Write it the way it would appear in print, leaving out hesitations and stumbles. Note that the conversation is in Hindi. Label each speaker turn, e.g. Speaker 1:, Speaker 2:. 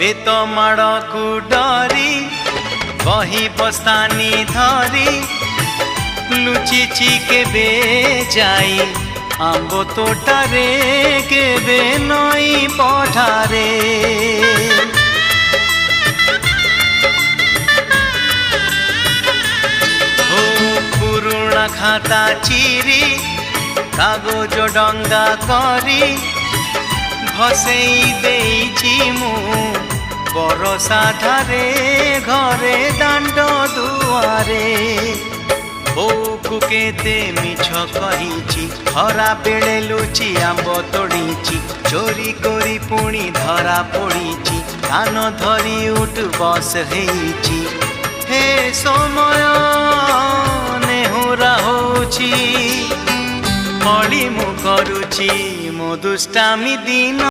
Speaker 1: बेत माड़ को डरी बही बस्तानी धरी लुचिची केबे जाई आंब तोटारे केबे नई पठारे ओ पुरुणा खाता चिरी कागज डंगा करी भसेई देइछि मु बरसा धारे घरे दांड दुआरे बोकु केते मिछ कहिछि खरा बेले लुचि आंब तोड़ीछि चोरी करी पुणी धरा पड़ीछि कान धरी उठ बस हेइछि हे समय नेहुरा होछि हळी मु करुछि मो दुष्टामी दिन।